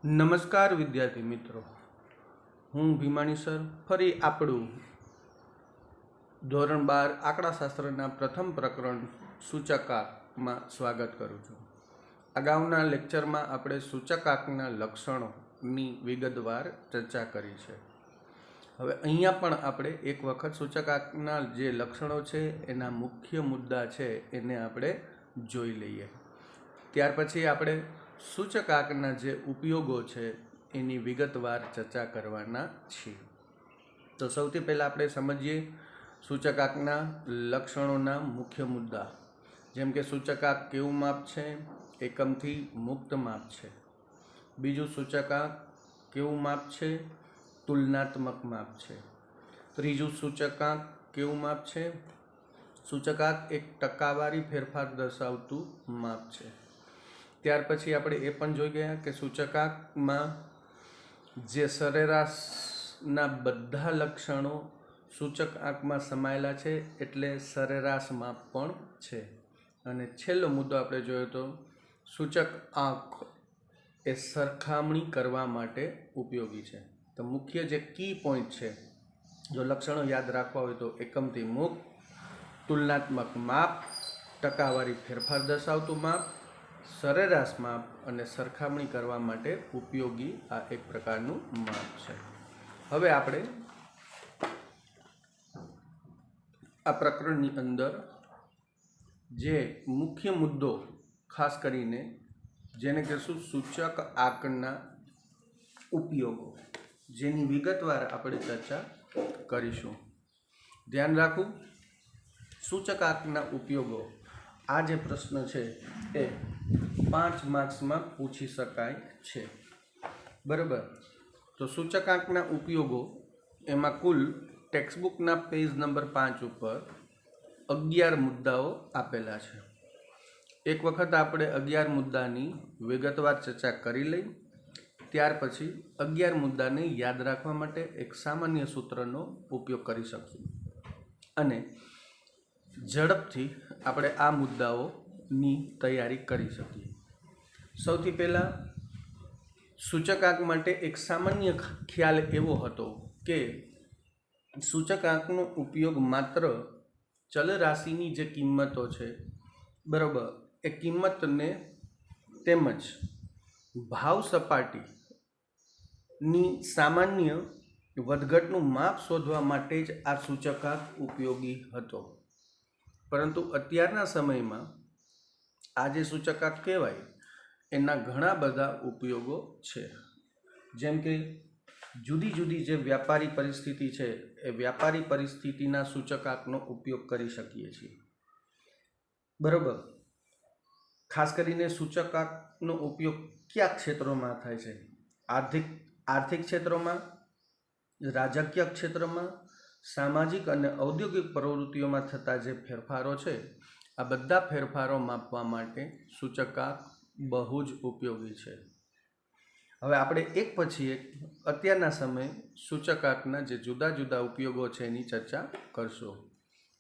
નમસ્કાર વિદ્યાર્થી મિત્રો, હું ભીમાણી સર ફરી આપણું ધોરણ 12 આંકડાશાસ્ત્રના પ્રથમ પ્રકરણ સૂચકાંકમાં સ્વાગત કરું છું. અગાઉના લેક્ચરમાં આપણે સૂચકાંકના લક્ષણોની વિગતવાર ચર્ચા કરી છે. હવે અહીંયા પણ આપણે એક વખત સૂચકાંકના જે લક્ષણો છે એના મુખ્ય મુદ્દા છે એને આપણે જોઈ લઈએ. ત્યાર પછી આપણે સૂચકાંકના જે ઉપયોગો છે એની વિગતવાર ચર્ચા કરવાના છીએ. તો સૌથી પહેલાં આપણે સમજીએ સૂચકાંકના લક્ષણોના મુખ્ય મુદ્દા. જેમ કે સૂચકાંક કેવું માપ છે? એકમથી મુક્ત માપ છે. બીજું, સૂચકાંક કેવું માપ છે? તુલનાત્મક માપ છે. ત્રીજું, સૂચકાંક કેવું માપ છે? સૂચકાંક એક ટકાવારી ફેરફાર દર્શાવતું માપ છે. ત્યાર પછી આપણે એ પણ જોઈ ગયા કે સૂચકાંકમાં જે સરેરાશના બધા લક્ષણો સૂચકાંકમાં સમાયેલા છે, એટલે સરેરાશ માપ પણ છે. અને છેલ્લો મુદ્દો આપણે જોયો તો સૂચકાંક એ સરખામણી કરવા માટે ઉપયોગી છે. તો મુખ્ય જે કી પોઈન્ટ છે, જો લક્ષણો યાદ રાખવા હોય તો એકમથી મુક્ત, તુલનાત્મક માપ, ટકાવારી ફેરફાર દર્શાવતું માપ, સરેરાશ માપ અને સરખામણી કરવા માટે ઉપયોગી આ એક પ્રકારનું માપ છે. હવે આપણે આ પ્રકરણની અંદર જે મુખ્ય મુદ્દો ખાસ કરીને જેને કહેશું સૂચકાંકના ઉપયોગો, જેની વિગતવાર આપણે ચર્ચા કરીશું. ધ્યાન રાખવું, સૂચકાંકના ઉપયોગો આ જે પ્રશ્ન છે એ 5 માર્ક્સમાં પૂછી શકાય છે. બરાબર. તો સૂચકાંકના ઉપયોગો એમાં કુલ ટેક્સ્ટબુકના પેજ નંબર 5 ઉપર 11 મુદ્દાઓ આપેલા છે. એક વખત આપણે 11 મુદ્દાની વિગતવાર ચર્ચા કરી લઈ. ત્યાર પછી 11 મુદ્દાને યાદ રાખવા માટે એક સામાન્ય સૂત્રનો ઉપયોગ કરી શકશું અને ઝડપથી આપણે આ મુદ્દાઓની તૈયારી કરી શકીએ. સૌથી પહેલાં સૂચકાંક માટે એક સામાન્ય ખ્યાલ એવો હતો કે સૂચકાંકનો ઉપયોગ માત્ર ચલ રાશિની જે કિંમતો છે, બરાબર, એ કિંમતને તેમજ ભાવ સપાટીની સામાન્ય વધઘટનું માપ શોધવા માટે જ આ સૂચકાંક ઉપયોગી હતો. પરંતુ અત્યારના સમયમાં આ જે સૂચકાંક કહેવાય એના ઘણા બધા ઉપયોગો છે. જેમ કે જુદી જુદી જે વ્યાપારી પરિસ્થિતિ છે એ વ્યાપારી પરિસ્થિતિના સૂચકાંકનો ઉપયોગ કરી શકીએ છીએ. બરાબર. ખાસ કરીને સૂચકાંકનો ઉપયોગ કયા ક્ષેત્રોમાં થાય છે? આર્થિક ક્ષેત્રોમાં, રાજકીય ક્ષેત્રમાં, સામાજિક અને ઔદ્યોગિક પ્રવૃત્તિઓમાં થતા જે ફેરફારો છે, આ બધા ફેરફારો માપવા માટે સૂચકાંક બહુ જ ઉપયોગી છે. હવે આપણે એક પછી એક અત્યારના સમયે સૂચકાંકના જે જુદા જુદા ઉપયોગો છે એની ચર્ચા કરશું.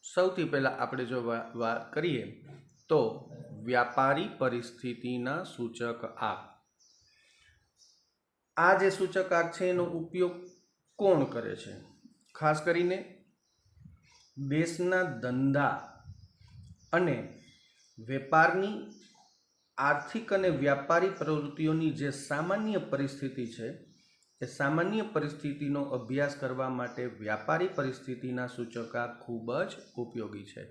સૌથી પહેલાં આપણે જો વાત કરીએ તો વ્યાપારી પરિસ્થિતિના સૂચકાંક. આ જે સૂચકાંક છે એનો ઉપયોગ કોણ કરે છે? ખાસ કરીને દેશના ધંધા અને વેપારની આર્થિક અને વ્યાપારી પ્રવૃત્તિઓની જે સામાન્ય પરિસ્થિતિ છે એ સામાન્ય પરિસ્થિતિનો અભ્યાસ કરવા માટે વ્યાપારી પરિસ્થિતિના સૂચકાંક ખૂબ જ ઉપયોગી છે.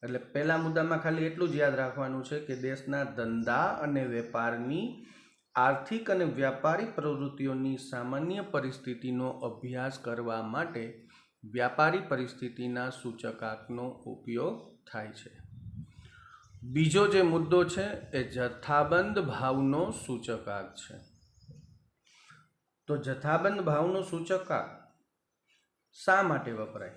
એટલે પહેલા મુદ્દામાં ખાલી એટલું જ યાદ રાખવાનું છે કે દેશના ધંધા અને વેપારની આર્થિક અને વ્યાપારી પ્રવૃત્તિઓની સામાન્ય પરિસ્થિતિનો અભ્યાસ કરવા માટે વ્યાપારી પરિસ્થિતિના સૂચકાંકનો ઉપયોગ થાય છે. બીજો જે મુદ્દો છે એ જથ્થાબંધ ભાવનો સૂચકાંક છે. તો જથ્થાબંધ ભાવનો સૂચકાંક શા માટે વપરાય?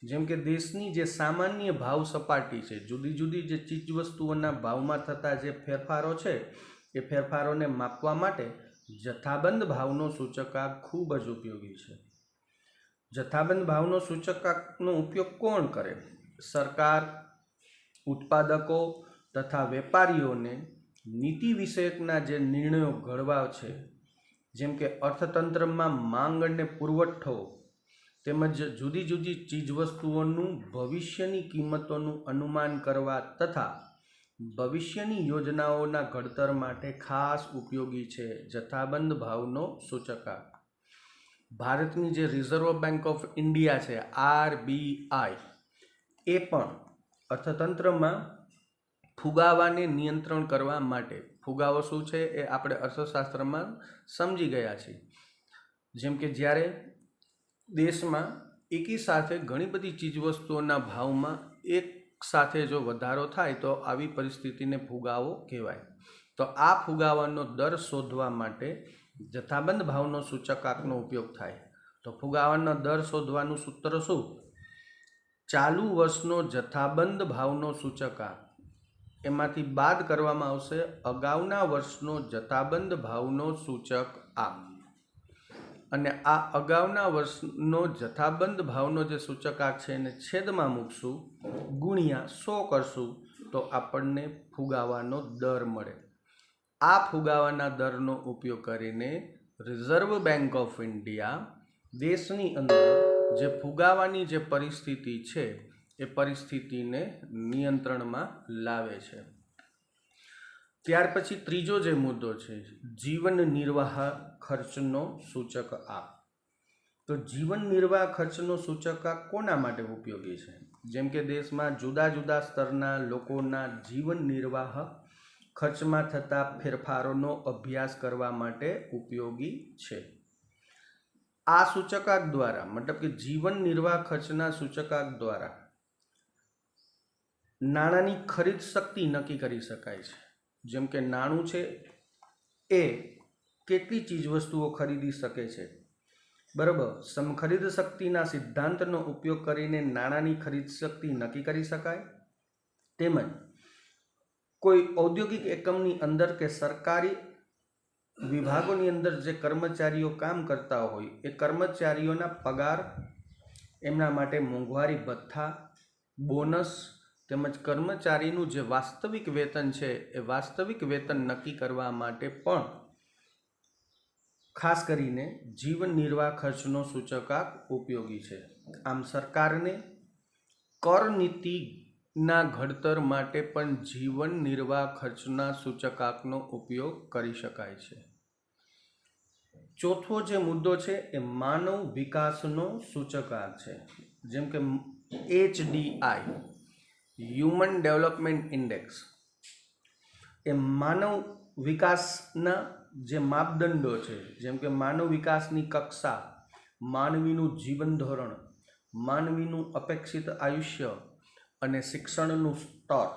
જેમ કે દેશની જે સામાન્ય ભાવ સપાટી છે, જુદી જુદી જે ચીજવસ્તુઓના ભાવમાં થતા જે ફેરફારો છે એ ફેરફારોને માપવા માટે જથ્થાબંધ ભાવનો સૂચકાંક ખૂબ જ ઉપયોગી છે. જથ્થાબંધ ભાવનો સૂચકાંકનો ઉપયોગ કોણ કરે? સરકાર, ઉત્પાદકો તથા વેપારીઓને નીતિ વિષયકના જે નિર્ણયો ઘડવા છે જેમ કે અર્થતંત્રમાં માંગ અને પુરવઠો તેમજ જુદી જુદી ચીજવસ્તુઓનું ભવિષ્યની કિંમતોનું અનુમાન કરવા તથા ભવિષ્યની યોજનાઓના ઘડતર માટે ખાસ ઉપયોગી છે. જથ્થાબંધ ભાવનો સૂચકાંક. ભારતની જે રિઝર્વ બેંક ઓફ ઇન્ડિયા છે RBI એ પણ અર્થતંત્રમાં ફુગાવાને નિયંત્રણ કરવા માટે, ફુગાવો શું છે એ આપણે અર્થશાસ્ત્રમાં સમજી ગયા છીએ. જેમ કે જ્યારે દેશમાં એકી સાથે ઘણી બધી ચીજવસ્તુઓના ભાવમાં એક સાથે જો વધારો થાય તો આવી પરિસ્થિતિને ફુગાવો કહેવાય. તો આ ફુગાવાનો દર શોધવા માટે જથ્થાબંધ ભાવનો સૂચકાંકનો ઉપયોગ થાય. તો ફુગાવાનો દર શોધવાનું સૂત્ર શું? ચાલુ વર્ષનો જથ્થાબંધ ભાવનો સૂચકાંક, એમાંથી બાદ કરવામાં આવશે અગાઉના વર્ષનો જથ્થાબંધ ભાવનો સૂચકાંક. અને આ અગાઉના વર્ષનો જથ્થાબંધ ભાવનો જે સૂચકાંક છે એને છેદમાં મૂકશું, ગુણ્યા 100 કરશું તો આપણને ફુગાવાનો દર મળે. આ ફુગાવાના દરનો ઉપયોગ કરીને રિઝર્વ બેંક ઓફ ઇન્ડિયા દેશની અંદર જે ફુગાવાની જે પરિસ્થિતિ છે એ પરિસ્થિતિને નિયંત્રણમાં લાવે છે. ત્યાર પછી ત્રીજો જે મુદ્દો છે જીવન નિર્વાહ ખર્ચનો સૂચકાંક. તો જીવન નિર્વાહ ખર્ચનો સૂચકાંક કોના માટે ઉપયોગી છે? જેમ કે દેશમાં જુદા જુદા સ્તરના લોકોના જીવન નિર્વાહ ખર્ચમાં થતા ફેરફારોનો અભ્યાસ કરવા માટે ઉપયોગી છે. આ સૂચકાંક દ્વારા, મતલબ કે જીવન નિર્વાહ ખર્ચના સૂચકાંક દ્વારા નાણાંની ખરીદ શક્તિ નક્કી કરી શકાય છે. જેમ કે નાણું છે એ કેટલી ચીજવસ્તુઓ ખરીદી શકે છે, બરાબર. સમખરીદ શક્તિના સિદ્ધાંતનો ઉપયોગ કરીને નાણાંની ખરીદ શક્તિ નક્કી કરી શકાય. તેમજ કોઈ ઔદ્યોગિક એકમની અંદર કે સરકારી વિભાગોની અંદર જે કર્મચારીઓ કામ કરતા હોય એ કર્મચારીઓના પગાર, એમના માટે મોંઘવારી ભથ્થા, બોનસ તેમજ કર્મચારીનું જે વાસ્તવિક વેતન છે એ વાસ્તવિક વેતન નક્કી કરવા માટે પણ ખાસ કરીને જીવન નિર્વાહ ખર્ચનો સૂચકાંક ઉપયોગી છે. આમ સરકારને કર નીતિના ઘડતર માટે પણ જીવન નિર્વાહ ખર્ચના સૂચકાંકનો ઉપયોગ કરી શકાય છે. ચોથો જે મુદ્દો છે એ માનવ વિકાસનો સૂચકાંક છે. જેમ કે HDI, હ્યુમન ડેવલપમેન્ટ ઇન્ડેક્સ, એ માનવ વિકાસના જે માપદંડો છે, જેમ કે માનવ વિકાસની કક્ષા, માનવીનું જીવન ધોરણ, માનવીનું અપેક્ષિત આયુષ્ય અને શિક્ષણનું સ્તર,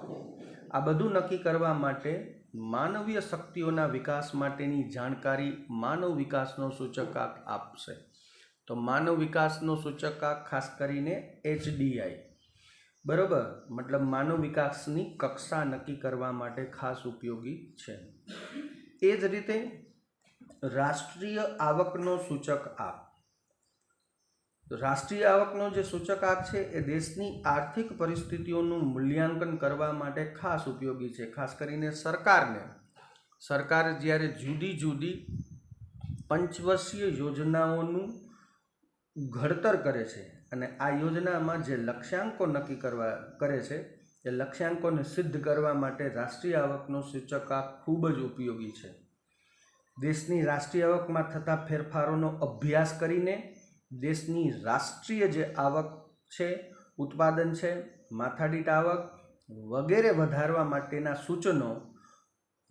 આ બધું નક્કી કરવા માટે માનવીય શક્તિઓના વિકાસ માટેની જાણકારી માનવ વિકાસનો સૂચકાંક આપશે. તો માનવ વિકાસનો સૂચકાંક ખાસ કરીને HDI, બરાબર, મતલબ માનવ વિકાસની કક્ષા નક્કી કરવા માટે ખાસ ઉપયોગી છે. એ જ રીતે રાષ્ટ્રીય આવકનો સૂચકાંક. રાષ્ટ્રીય આવકનો જે સૂચકાંક છે એ દેશની આર્થિક પરિસ્થિતિઓનું મૂલ્યાંકન કરવા માટે ખાસ ઉપયોગી છે. ખાસ કરીને સરકાર જ્યારે જુદી જુદી પંચવર્ષીય યોજનાઓનું ઘડતર કરે છે અને આ યોજનામાં જે લક્ષ્યાંકો નક્કી કરે છે એ લક્ષ્યાંકોને સિદ્ધ કરવા માટે રાષ્ટ્રીય આવકનો સૂચકાંક ખૂબ જ ઉપયોગી છે. દેશની રાષ્ટ્રીય આવકમાં થતા ફેરફારોનો અભ્યાસ કરીને દેશની રાષ્ટ્રીય જે આવક છે, ઉત્પાદન છે, માથાદીઠ આવક વગેરે વધારવા માટેના સૂચનો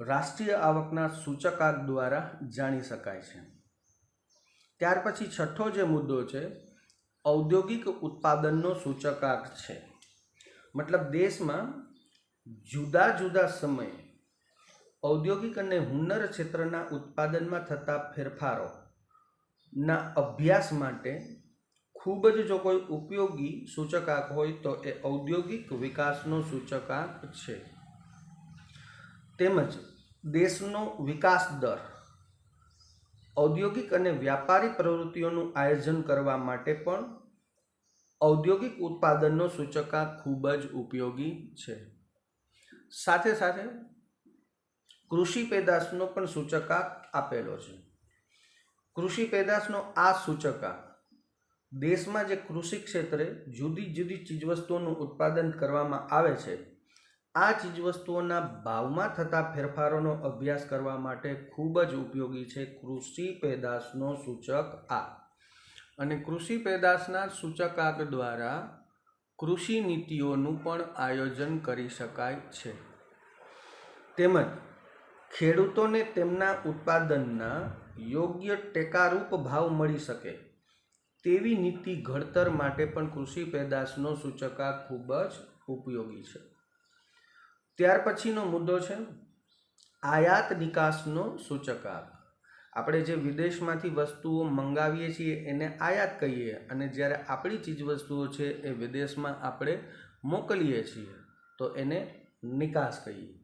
રાષ્ટ્રીય આવકના સૂચકાંક દ્વારા જાણી શકાય છે. ત્યાર પછી છઠ્ઠો જે મુદ્દો છે ઔદ્યોગિક ઉત્પાદનનો સૂચકાંક છે. મતલબ દેશમાં જુદા જુદા સમયે ઔદ્યોગિક અને હુન્નર ક્ષેત્રના ઉત્પાદનમાં થતા ફેરફારોના અભ્યાસ માટે ખૂબ જ જો કોઈ ઉપયોગી સૂચકાંક હોય તો એ ઔદ્યોગિક વિકાસનો સૂચકાંક છે. તેમજ દેશનો વિકાસ દર, ઔદ્યોગિક અને વ્યાપારી પ્રવૃત્તિઓનું આયોજન કરવા માટે પણ ઔદ્યોગિક ઉત્પાદનનો સૂચકાંક ખૂબ જ ઉપયોગી છે. સાથે સાથે કૃષિ પેદાશનો પણ સૂચકાંક આપેલો છે. કૃષિ પેદાશનો આ સૂચકાંક દેશમાં જે કૃષિ ક્ષેત્રે જુદી જુદી ચીજવસ્તુઓનું ઉત્પાદન કરવામાં આવે છે આ ચીજવસ્તુઓના ભાવમાં થતા ફેરફારોનો અભ્યાસ કરવા માટે ખૂબ જ ઉપયોગી છે કૃષિ પેદાશનો સૂચકાંક આ. અને કૃષિ પેદાશના સૂચકાંક દ્વારા કૃષિ નીતિઓનું પણ આયોજન કરી શકાય છે તેમજ ખેડૂતોને તેમના ઉત્પાદનના યોગ્ય ટેકારૂપ ભાવ મળી શકે તેવી નીતિ ઘડતર માટે પણ કૃષિ પેદાશનો સૂચકાંક ખૂબ જ ઉપયોગી છે. ત્યાર પછીનો મુદ્દો છે આયાત નિકાસનો સૂચકાંક. આપણે જે વિદેશમાંથી વસ્તુઓ મંગાવીએ છીએ એને આયાત કહીએ અને જ્યારે આપણી ચીજવસ્તુઓ છે એ વિદેશમાં આપણે મોકલીએ છીએ તો એને નિકાસ કહીએ.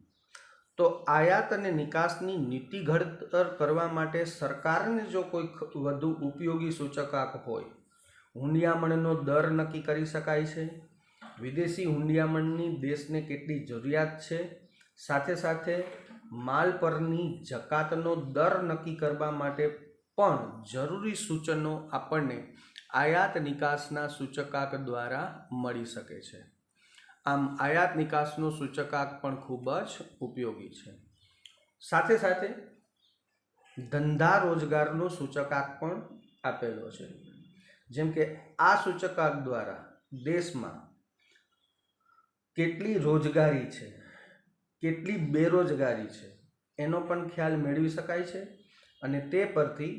તો આયાત અને નિકાસની નીતિ ઘડતર કરવા માટે સરકારને જો કોઈ વધુ ઉપયોગી સૂચકાંક હોય, હુંડિયામણનો દર નક્કી કરી શકાય છે, વિદેશી હુંડિયામણની દેશને કેટલી જરૂરિયાત છે, સાથે સાથે માલ પરની જકાતનો દર નક્કી કરવા માટે પણ જરૂરી સૂચનો આપણને આયાત નિકાસના સૂચકાંક દ્વારા મળી શકે છે. આમ આયાત નિકાસનો સૂચકાંક પણ ખૂબ જ ઉપયોગી છે. સાથે સાથે ધંધા રોજગારનો સૂચકાંક પણ આપેલો છે. જેમ કે આ સૂચકાંક દ્વારા દેશમાં કેટલી રોજગારી છે, કેટલી બેરોજગારી છે એનો પણ ખ્યાલ મેળવી શકાય છે અને તે પરથી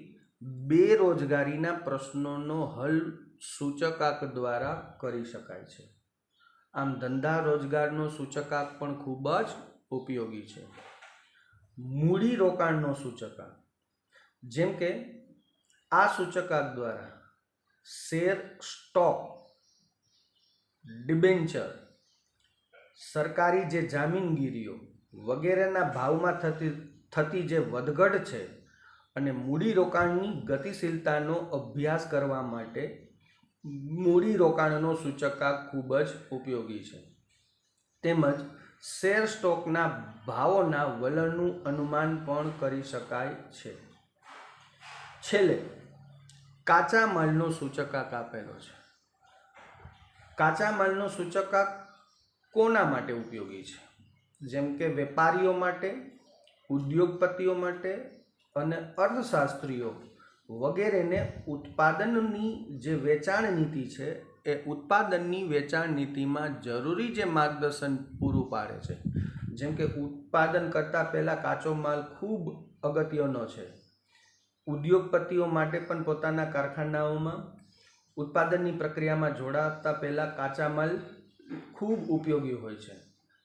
બેરોજગારીના પ્રશ્નોનો હલ સૂચકાંક દ્વારા કરી શકાય છે. આમ ધંધા રોજગારનો સૂચકાંક પણ ખૂબ જ ઉપયોગી છે. મૂડી રોકાણનો સૂચકાંક, જેમ કે આ સૂચકાંક દ્વારા શેર, સ્ટોક, ડિબેન્ચર, સરકારી જે જામીનગીરીઓ વગેરેના ભાવમાં થતી જે વધઘટ છે અને મૂડીરોકાણની ગતિશીલતાનો અભ્યાસ કરવા માટે મૂડીરોકાણનો સૂચકાંક ખૂબ જ ઉપયોગી છે. તેમજ શેર સ્ટોકના ભાવોના વલણનું અનુમાન પણ કરી શકાય છે. છેલ્લે કાચા માલનો સૂચકાંક આપેલો છે. કાચા માલનો સૂચકાંક કોના માટે ઉપયોગી છે? જેમ કે વેપારીઓ માટે, ઉદ્યોગપતિઓ માટે અને અર્થશાસ્ત્રીઓ વગેરેને ઉત્પાદનની જે વેચાણ નીતિ છે એ ઉત્પાદનની વેચાણ નીતિમાં જરૂરી જે માર્ગદર્શન પૂરું પાડે છે. જેમ કે ઉત્પાદન કરતાં પહેલાં કાચો માલ ખૂબ અગત્યનો છે. ઉદ્યોગપતિઓ માટે પણ પોતાના કારખાનાઓમાં ઉત્પાદનની પ્રક્રિયામાં જોડાતા પહેલાં કાચા માલ ખૂબ ઉપયોગી હોય છે.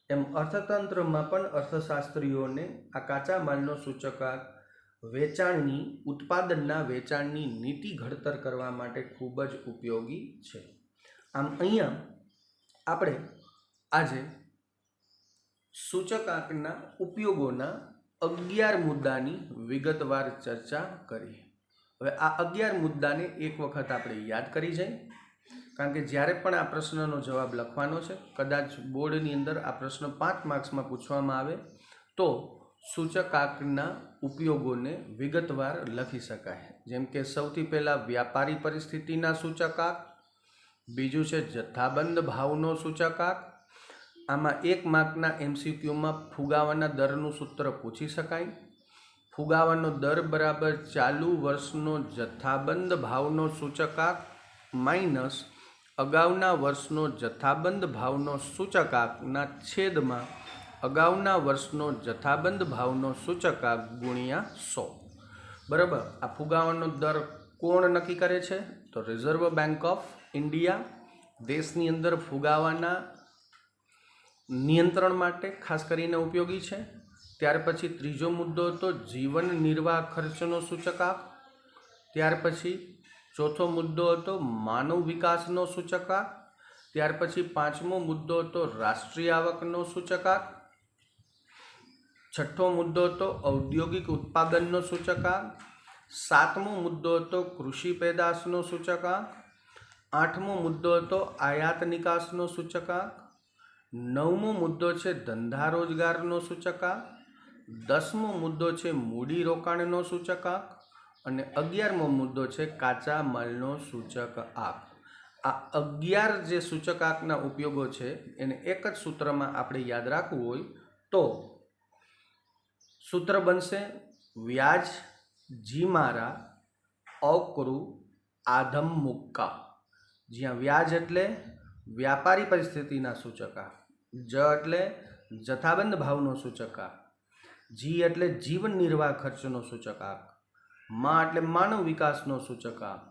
એમ અર્થતંત્રમાં પણ અર્થશાસ્ત્રીઓને આ કાચા માલનો સૂચકાંક ઉત્પાદનના વેચાણની નીતિ ઘડતર કરવા માટે ખૂબ જ ઉપયોગી છે. આમ અહીંયા આપણે આજે સૂચકાંકના ઉપયોગોના 11 મુદ્દાની વિગતવાર ચર્ચા કરી. હવે આ 11 મુદ્દાને એક વખત આપણે યાદ કરી જાય, કારણ કે જ્યારે પણ આ પ્રશ્નનો જવાબ લખવાનો છે, કદાચ બોર્ડની અંદર આ પ્રશ્ન 5 માર્ક્સમાં પૂછવામાં આવે તો સૂચકાંકના ઉપયોગોને વિગતવાર લખી શકાય. જેમ કે સૌથી પહેલાં વ્યાપારી પરિસ્થિતિના સૂચકાંક, બીજું છે જથ્થાબંધ ભાવનો સૂચકાંક. આમાં 1 માર્કના MCQમાં ફુગાવાના દરનું સૂત્ર પૂછી શકાય. ફુગાવાનો દર બરાબર ચાલુ વર્ષનો જથ્થાબંધ ભાવનો સૂચકાંક માઇનસ અગાઉના વર્ષનો જથ્થાબંધ ભાવનો સૂચકાંકના છેદમાં અગાઉના વર્ષનો જથ્થાબંધ ભાવનો સૂચકાંક ગુણ્યા 100. બરાબર. આ ફુગાવાનો દર કોણ નક્કી કરે છે? તો રિઝર્વ બેંક ઓફ ઇન્ડિયા દેશની અંદર ફુગાવાના નિયંત્રણ માટે ખાસ કરીને ઉપયોગી છે. ત્યાર પછી ત્રીજો મુદ્દો હતો જીવન નિર્વાહ ખર્ચનો સૂચકાંક. ત્યાર પછી ચોથો મુદ્દો હતો માનવ વિકાસનો સૂચકાંક. ત્યાર પછી 5મો મુદ્દો હતો રાષ્ટ્રીય આવકનો સૂચકાંક. 6થો મુદ્દો હતો ઔદ્યોગિક ઉત્પાદનનો સૂચકાંક. 7મો મુદ્દો હતો કૃષિ પેદાશનો સૂચકાંક. 8મો મુદ્દો હતો આયાત નિકાસનો સૂચકાંક. 9મો મુદ્દો છે ધંધા રોજગારનો સૂચકાંક. 10મો મુદ્દો છે મૂડી રોકાણનો સૂચકાંક. અને 11મો મુદ્દો છે કાચા માલનો સૂચક આંક. આ 11 જે સૂચકાંકના ઉપયોગો છે એને એક જ સૂત્રમાં આપણે યાદ રાખવું હોય તો સૂત્ર બનશે વ્યાજ જીમારા અકૃ આધમ મુક્કા. જ્યાં વ્યાજ એટલે વ્યાપારી પરિસ્થિતિના સૂચકાંક, જ એટલે જથ્થાબંધ ભાવનો સૂચકાંક, જી એટલે જીવન નિર્વાહ ખર્ચનો સૂચકાંક, મા એટલે માનવ વિકાસનો સૂચકાંક,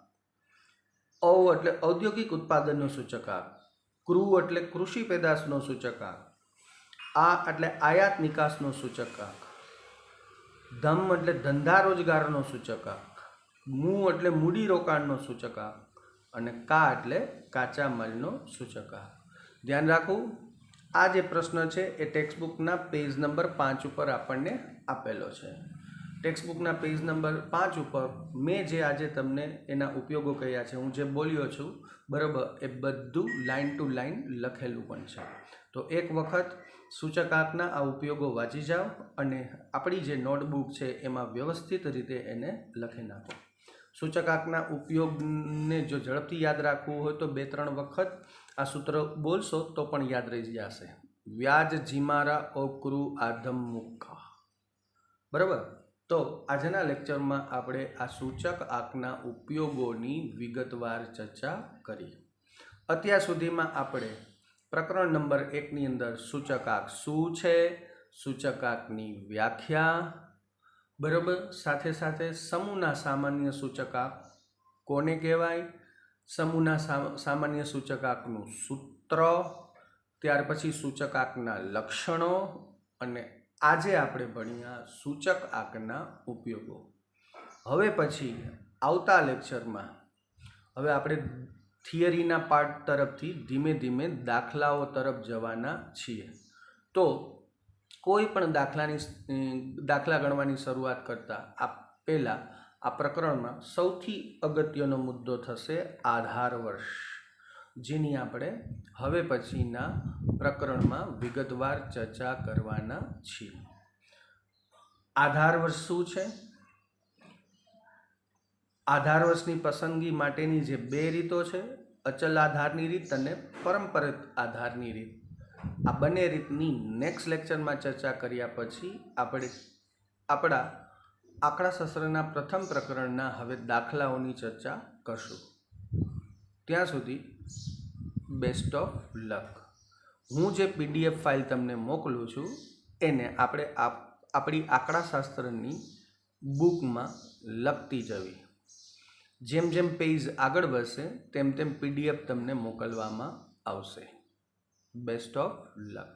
ઔ એટલે ઔદ્યોગિક ઉત્પાદનનો સૂચકાંક, કૃ એટલે કૃષિ પેદાશનો સૂચકાંક, આ એટલે આયાત નિકાસનો સૂચકાંક, ધમ એટલે ધંધા રોજગારનો સૂચકાંક, મુ એટલે મૂડી રોકાણનો સૂચકાંક અને કા એટલે કાચા માલનો સૂચકાંક. ધ્યાન રાખવું, આ જે પ્રશ્ન છે એ ટેક્સ્ટબુકના પેજ નંબર 5 ઉપર આપણને આપેલો છે. ટેક્સ્ટબુકના પેજ નંબર 5 ઉપર મેં જે આજે તમને એના ઉપયોગો કહ્યા છે, હું જે બોલ્યો છું બરાબર, એ બધું લાઇન ટુ લાઇન લખેલું પણ છે. તો એક વખત સૂચકાંકના આ ઉપયોગો વાંચી જાઓ અને આપણી જે નોટબુક છે એમાં વ્યવસ્થિત રીતે એને લખી નાખો. સૂચકાંકના ઉપયોગને જો ઝડપથી યાદ રાખવું હોય તો 2-3 વખત આ સૂત્ર બોલશો તો પણ યાદ રહી જશે. વ્યાજ જીમારા અકૃ આધમ મુક્કા. બરાબર. તો આજના લેક્ચરમાં આપણે આ સૂચકાંકના ઉપયોગોની વિગતવાર ચર્ચા કરી. અત્યાર સુધીમાં આપણે પ્રકરણ નંબર 1 ની અંદર સૂચકાંક શું છે, સૂચકાંકની વ્યાખ્યા, બરાબર, સાથે સાથે સમૂહના સામાન્ય સૂચકાંક કોને કહેવાય, સમૂહના સામાન્ય સૂચકાંકનું સૂત્ર, ત્યાર પછી સૂચકાંકના લક્ષણો અને આજે આપણે ભણ્યા સૂચકાંકના ઉપયોગો. હવે પછી આવતા લેક્ચરમાં હવે આપણે થિયરીના પાર્ટ તરફથી ધીમે ધીમે દાખલાઓ તરફ જવાના છીએ. તો કોઈ પણ દાખલા ગણવાની શરૂઆત કરતાં પહેલાં આ પ્રકરણમાં સૌથી અગત્યનો મુદ્દો થશે આધાર વર્ષ, જેની આપણે હવે પછીના પ્રકરણમાં વિગતવાર ચર્ચા કરવાના છીએ. આધાર વર્ષ શું છે? આધાર વર્ષની પસંદગી માટેની જે 2 રીતો છે, અચલ આધારની રીત અને પરંપરાગત આધારની રીત, આ બંને રીતની નેક્સ્ટ લેક્ચરમાં ચર્ચા કર્યા પછી આપણે આપણા આંકડાશાસ્ત્રના પ્રથમ પ્રકરણના હવે દાખલાઓની ચર્ચા કરશું. ત્યાં સુધી બેસ્ટ ઓફ લક. હું જે PDF ફાઇલ તમને મોકલું છું એને આપણે આપણી આંકડાશાસ્ત્રની બુકમાં લખતી જવી. જેમ જેમ પેજ આગળ વધશે તેમ તેમ PDF તમને મોકલવામાં આવશે. Best of luck.